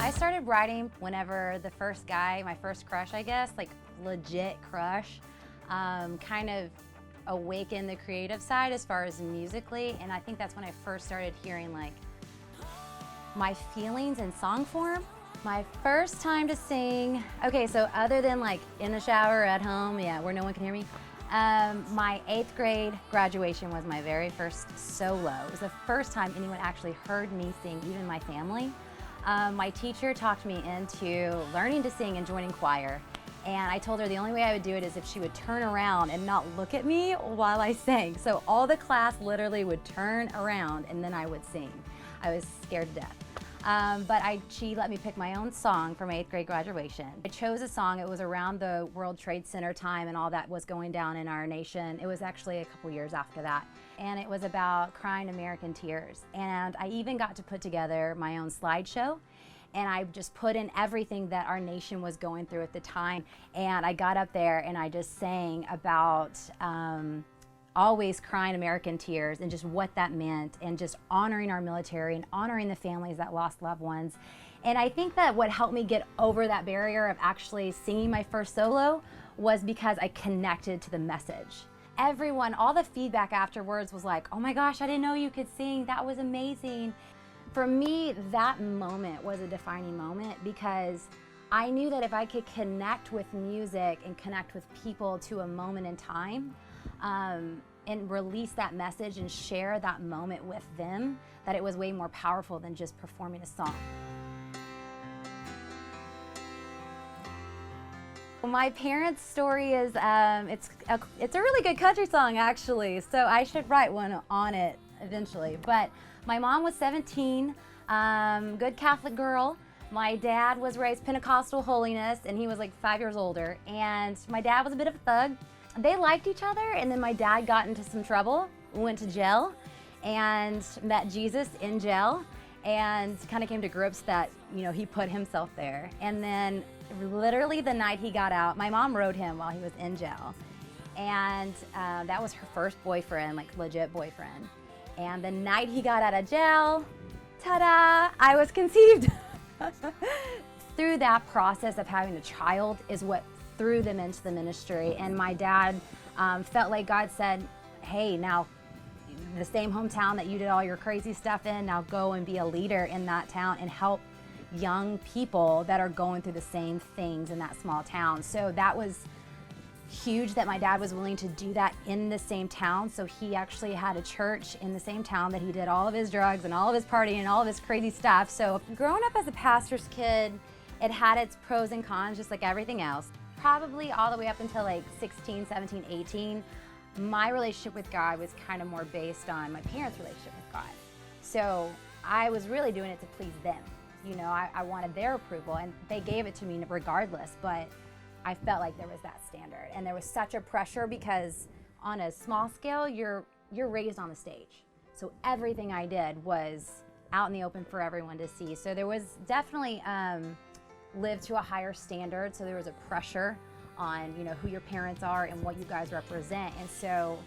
I started writing whenever the first guy, my first crush, I guess, like legit crush, kind of awakened the creative side as far as musically, and I think that's when I first started hearing like my feelings in song form. My first time to sing, okay, so other than like in the shower at home, yeah, where no one can hear me, my 8th grade graduation was my very first solo. It was the first time anyone actually heard me sing, even my family. My teacher talked me into learning to sing and joining choir. And I told her the only way I would do it is if she would turn around and not look at me while I sang. So all the class literally would turn around and then I would sing. I was scared to death. But she let me pick my own song for my 8th grade graduation. I chose a song, it was around the World Trade Center time and all that was going down in our nation. It was actually a couple years after that. And it was about crying American tears. And I even got to put together my own slideshow. And I just put in everything that our nation was going through at the time. And I got up there and I just sang about always crying American tears and just what that meant and just honoring our military and honoring the families that lost loved ones. And I think that what helped me get over that barrier of actually singing my first solo was because I connected to the message. Everyone, all the feedback afterwards was like, oh my gosh, I didn't know you could sing, that was amazing. For me, that moment was a defining moment because I knew that if I could connect with music and connect with people to a moment in time and release that message and share that moment with them, that it was way more powerful than just performing a song. My parents' story is, it's a really good country song actually, so I should write one on it eventually. But my mom was 17, good Catholic girl. My dad was raised Pentecostal holiness and he was like 5 years older. And my dad was a bit of a thug. They liked each other and then my dad got into some trouble, went to jail and met Jesus in jail and kind of came to grips that, you know, he put himself there. And then literally the night he got out, my mom rode him while he was in jail. And that was her first boyfriend, like legit boyfriend. And the night he got out of jail, ta-da, I was conceived. Through that process of having a child is what threw them into the ministry. And my dad felt like God said, hey, now the same hometown that you did all your crazy stuff in, now go and be a leader in that town and help young people that are going through the same things in that small town. So that was huge that my dad was willing to do that in the same town. So he actually had a church in the same town that he did all of his drugs and all of his partying and all of his crazy stuff. So growing up as a pastor's kid, it had its pros and cons just like everything else. Probably all the way up until like 16, 17, 18, my relationship with God was kind of more based on my parents' relationship with God. So I was really doing it to please them. You know, I wanted their approval and they gave it to me regardless, but I felt like there was that standard and there was such a pressure because on a small scale, you're raised on the stage. So everything I did was out in the open for everyone to see. So there was definitely lived to a higher standard. So there was a pressure on, you know, who your parents are and what you guys represent. And so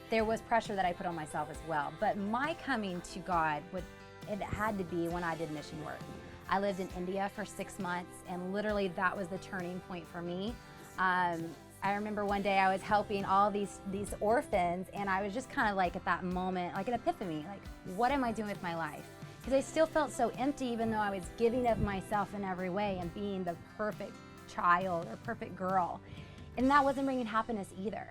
there was pressure that I put on myself as well. But my coming to God, it had to be when I did mission work. I lived in India for 6 months and literally that was the turning point for me. I remember one day I was helping all these orphans and I was just kind of like at that moment, like an epiphany, like what am I doing with my life? Because I still felt so empty even though I was giving of myself in every way and being the perfect child or perfect girl. And that wasn't bringing happiness either.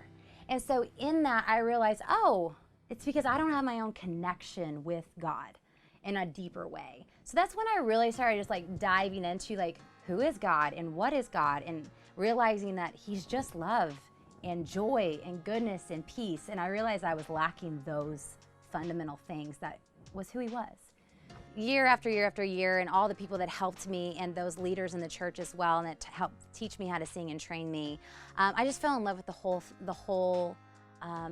And so in that I realized, oh, it's because I don't have my own connection with God in a deeper way. So that's when I really started just like diving into like, who is God and what is God, and realizing that he's just love and joy and goodness and peace. And I realized I was lacking those fundamental things that was who he was. Year after year after year, and all the people that helped me and those leaders in the church as well and that helped teach me how to sing and train me, I just fell in love with the whole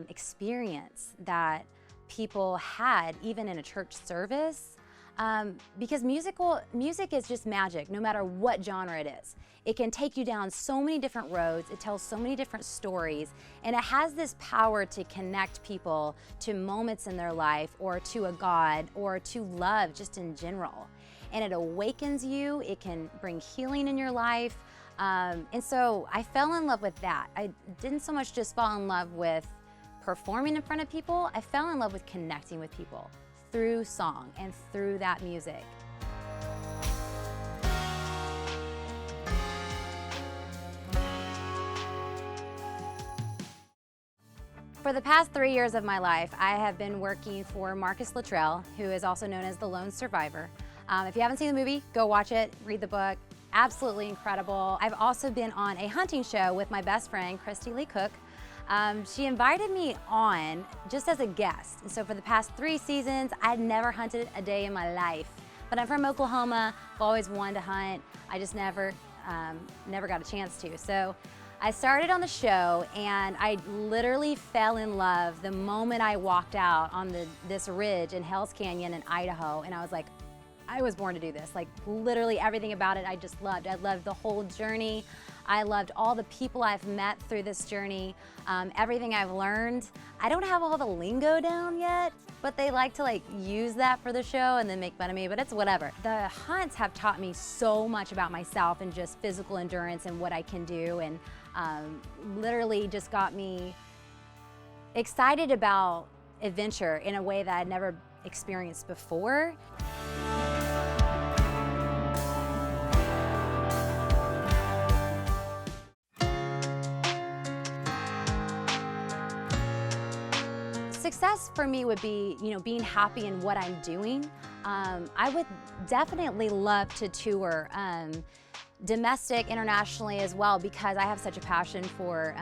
experience that people had even in a church service. Because music is just magic, no matter what genre it is. It can take you down so many different roads, it tells so many different stories, and it has this power to connect people to moments in their life or to a God or to love just in general. and it awakens you. It can bring healing in your life. And so I fell in love with that. I didn't so much just fall in love with performing in front of people. I fell in love with connecting with people through song and through that music. For the past 3 years of my life, I have been working for Marcus Luttrell, who is also known as the Lone Survivor. If you haven't seen the movie, go watch it, read the book. Absolutely incredible. I've also been on a hunting show with my best friend, Christy Lee Cook. She invited me on just as a guest. And so for the past 3 seasons, I'd never hunted a day in my life. But I'm from Oklahoma, I've always wanted to hunt. I just never got a chance to. So I started on the show, and I literally fell in love the moment I walked out on this ridge in Hell's Canyon in Idaho, and I was like, I was born to do this. Like, literally everything about it I just loved. I loved the whole journey. I loved all the people I've met through this journey, everything I've learned. I don't have all the lingo down yet, but they like to use that for the show and then make fun of me, but it's whatever. The hunts have taught me so much about myself and just physical endurance and what I can do, and literally just got me excited about adventure in a way that I'd never experienced before. Success for me would be, being happy in what I'm doing. I would definitely love to tour domestic, internationally as well, because I have such a passion for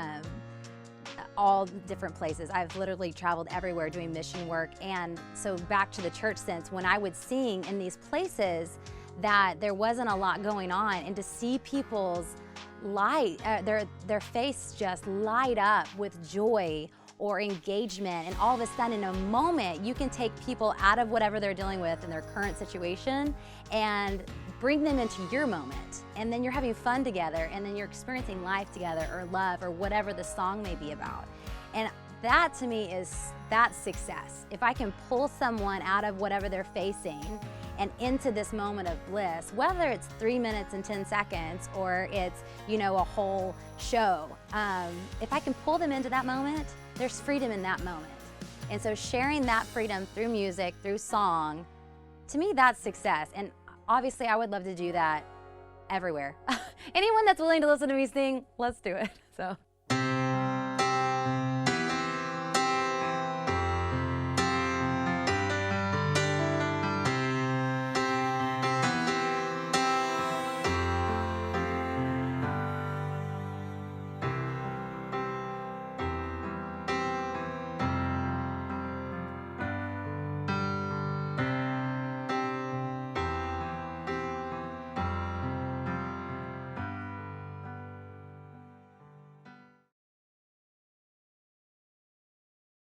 all different places. I've literally traveled everywhere doing mission work, and so back to the church sense, when I would sing in these places that there wasn't a lot going on, and to see people's their face just light up with joy or engagement, and all of a sudden in a moment you can take people out of whatever they're dealing with in their current situation and bring them into your moment, and then you're having fun together, and then you're experiencing life together, or love, or whatever the song may be about. And that to me that's success. If I can pull someone out of whatever they're facing and into this moment of bliss, whether it's 3 minutes and 10 seconds or it's a whole show, if I can pull them into that moment, there's freedom in that moment. And so sharing that freedom through music, through song, to me that's success. And obviously I would love to do that everywhere. Anyone that's willing to listen to me sing, let's do it. So.